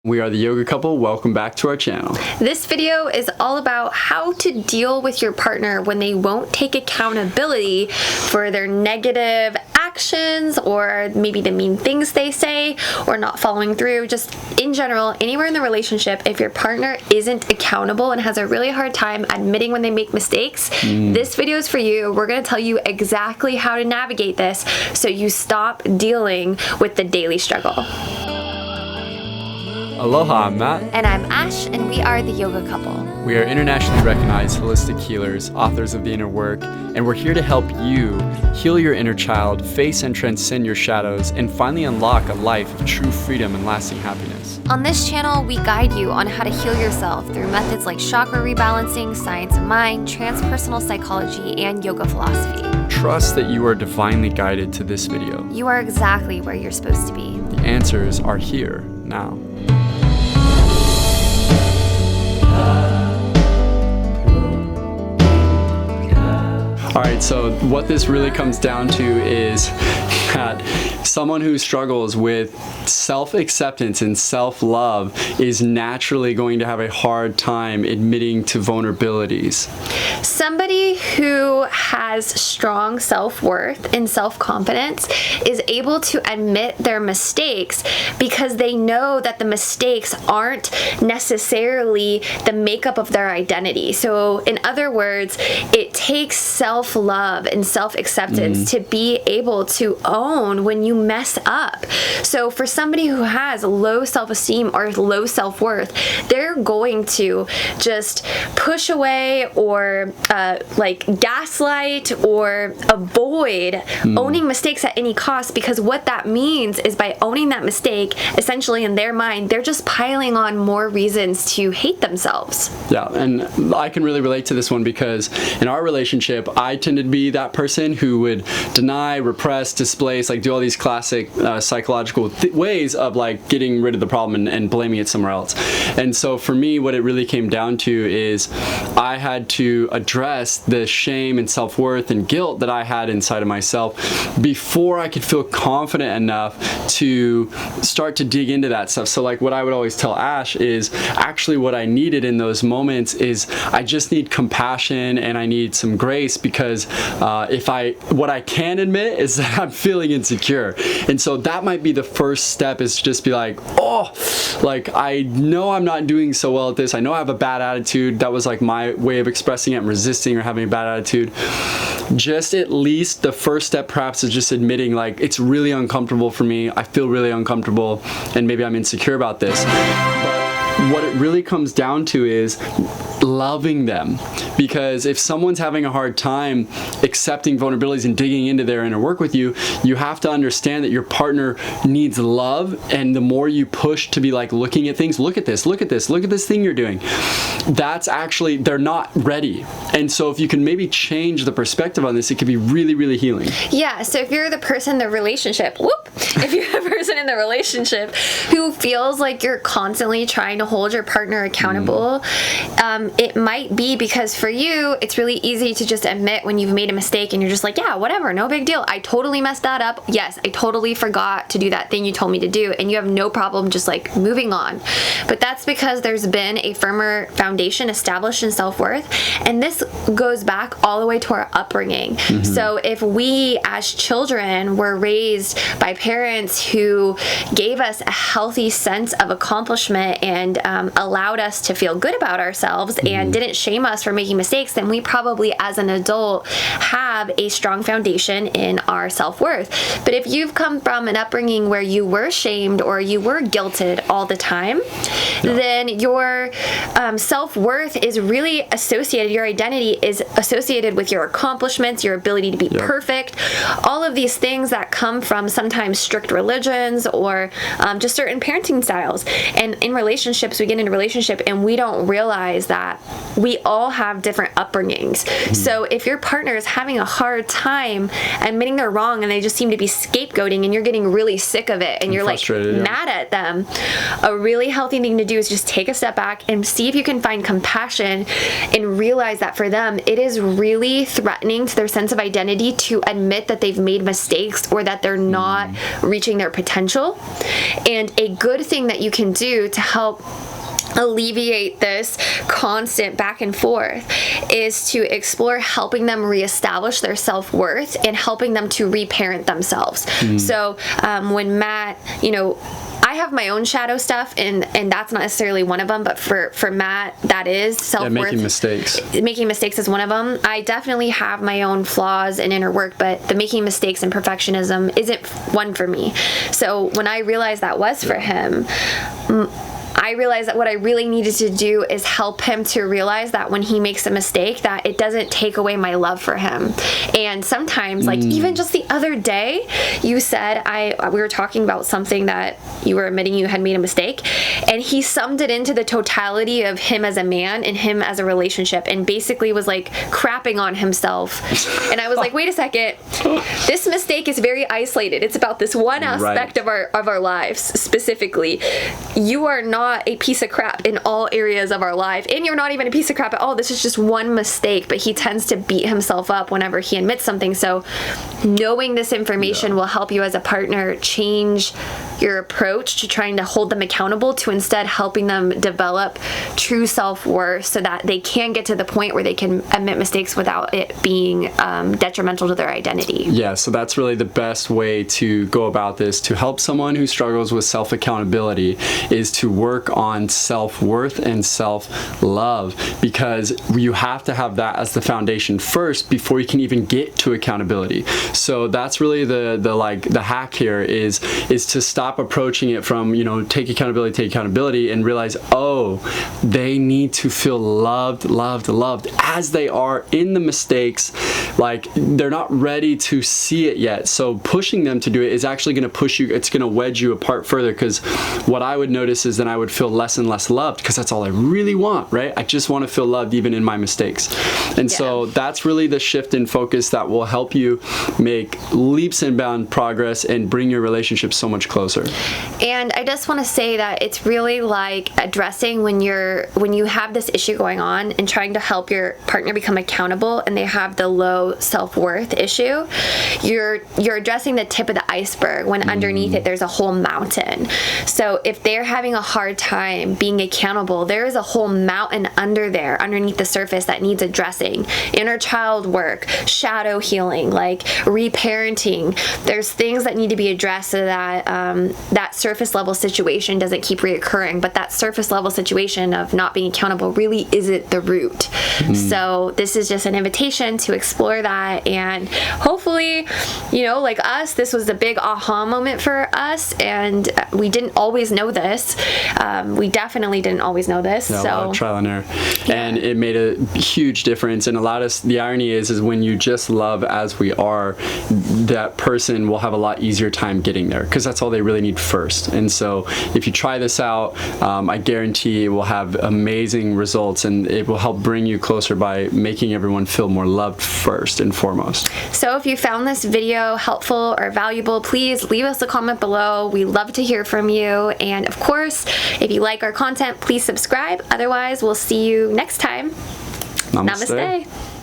We are the Yoga Couple. Welcome back to our channel. This video is all about how to deal with your partner when they won't take accountability for their negative actions or maybe the mean things they say or not following through. Just in general, anywhere in the relationship, if your partner isn't accountable and has a really hard time admitting when they make mistakes, this video is for you. We're going to tell you exactly how to navigate this so you stop dealing with the daily struggle. Aloha, I'm Matt. And I'm Ash, and we are the Yoga Couple. We are internationally recognized holistic healers, authors of The Inner Work, and we're here to help you heal your inner child, face and transcend your shadows, and finally unlock a life of true freedom and lasting happiness. On this channel, we guide you on how to heal yourself through methods like chakra rebalancing, science of mind, transpersonal psychology, and yoga philosophy. Trust that you are divinely guided to this video. You are exactly where you're supposed to be. The answers are here now. All right, so what this really comes down to is that someone who struggles with self-acceptance and self-love is naturally going to have a hard time admitting to vulnerabilities. Somebody who has strong self-worth and self-confidence is able to admit their mistakes because they know that the mistakes aren't necessarily the makeup of their identity. So in other words, it takes self-love and self-acceptance to be able to own when you mess up. So for somebody who has low self-esteem or low self-worth, they're going to just push away or like gaslight or avoid owning mistakes at any cost, because what that means is by owning that mistake, essentially in their mind, they're just piling on more reasons to hate themselves. Yeah, and I can really relate to this one because in our relationship, I tended to be that person who would deny, repress, displace, like do all these classic psychological ways of like getting rid of the problem and blaming it somewhere else. And so for me, what it really came down to is I had to address the shame and self-worth and guilt that I had inside of myself before I could feel confident enough to start to dig into that stuff. So like what I would always tell Ash is actually what I needed in those moments is I just need compassion and I need some grace, because what I can admit is that I'm feeling insecure. And so that might be the first step, is just be like, oh, like I know I'm not doing so well at this. I know I have a bad attitude. That was like my way of expressing it. I'm resisting or having a bad attitude. Just at least the first step perhaps is just admitting like it's really uncomfortable for me. I feel really uncomfortable and maybe I'm insecure about this. But what it really comes down to is loving them, because if someone's having a hard time accepting vulnerabilities and digging into their inner work with you, you have to understand that your partner needs love, and the more you push to be like looking at things, look at this, look at this, look at this thing you're doing, that's actually, they're not ready. And so if you can maybe change the perspective on this, it could be really, really healing. Yeah, so if you're the person in the relationship, if you're the person in the relationship who feels like you're constantly trying to hold your partner accountable, it might be because for you, it's really easy to just admit when you've made a mistake and you're just like, yeah, whatever, no big deal. I totally messed that up. Yes, I totally forgot to do that thing you told me to do. And you have no problem just like moving on. But that's because there's been a firmer foundation established in self-worth. And this goes back all the way to our upbringing. So if we as children were raised by parents who gave us a healthy sense of accomplishment and allowed us to feel good about ourselves and didn't shame us for making mistakes, then we probably as an adult have a strong foundation in our self-worth. But if you've come from an upbringing where you were shamed or you were guilted all the time, then your self-worth is really associated, your identity is associated with your accomplishments, your ability to be perfect, all of these things that come from sometimes strict religions or just certain parenting styles. And in relationships, we get into a relationship and we don't realize that that we all have different upbringings. So if your partner is having a hard time admitting they're wrong and they just seem to be scapegoating and you're getting really sick of it and you're like mad at them, a really healthy thing to do is just take a step back and see if you can find compassion and realize that for them, it is really threatening to their sense of identity to admit that they've made mistakes or that they're not reaching their potential. And a good thing that you can do to help alleviate this constant back and forth is to explore helping them reestablish their self-worth and helping them to reparent themselves. So when Matt, I have my own shadow stuff, and that's not necessarily one of them, but for Matt, that is self-worth. Making mistakes. Making mistakes is one of them. I definitely have my own flaws and inner work, but the making mistakes and perfectionism isn't one for me. So when I realized that was for him, I realized that what I really needed to do is help him to realize that when he makes a mistake, that it doesn't take away my love for him. And sometimes, like even just the other day, you said we were talking about something that you were admitting you had made a mistake, and he summed it into the totality of him as a man and him as a relationship, and basically was like crapping on himself. And I was like, wait a second, this mistake is very isolated. It's about this one aspect of our lives specifically. You are not a piece of crap in all areas of our life, and you're not even a piece of crap at all. This is just one mistake, but he tends to beat himself up whenever he admits something. So knowing this information will help you as a partner change your approach to trying to hold them accountable, to instead helping them develop true self-worth so that they can get to the point where they can admit mistakes without it being detrimental to their identity. Yeah, so that's really the best way to go about this. To help someone who struggles with self-accountability is to work on self-worth and self-love, because you have to have that as the foundation first before you can even get to accountability. So that's really the hack here is to stop approaching it from, take accountability and realize, they need to feel loved as they are in the mistakes. Like, they're not ready to see it yet. So pushing them to do it is actually going to push you, it's going to wedge you apart further, because what I would notice is then I would feel less and less loved, because that's all I really want, right? I just want to feel loved even in my mistakes. And so that's really the shift in focus that will help you make leaps and bound progress and bring your relationship so much closer. And I just want to say that it's really like addressing when you have this issue going on and trying to help your partner become accountable and they have the low self-worth issue, you're addressing the tip of the iceberg when underneath it there's a whole mountain. So if they're having a hard time being accountable, there is a whole mountain underneath the surface that needs addressing. Inner child work, shadow healing, like reparenting. There's things that need to be addressed so that that surface level situation doesn't keep reoccurring, but that surface level situation of not being accountable really isn't the root. So this is just an invitation to explore that, and hopefully, like us, this was a big aha moment for us, and we didn't always know this. We definitely didn't always know this. Yeah, so a lot of trial and error. And it made a huge difference, and allowed us, the irony is when you just love as we are, that person will have a lot easier time getting there, because that's all they really need first. And so if you try this out, I guarantee it will have amazing results, and it will help bring you closer by making everyone feel more loved first and foremost. So if you found this video helpful or valuable, please leave us a comment below. We love to hear from you. And of course, if you like our content, please subscribe. Otherwise, we'll see you next time. Namaste. Namaste.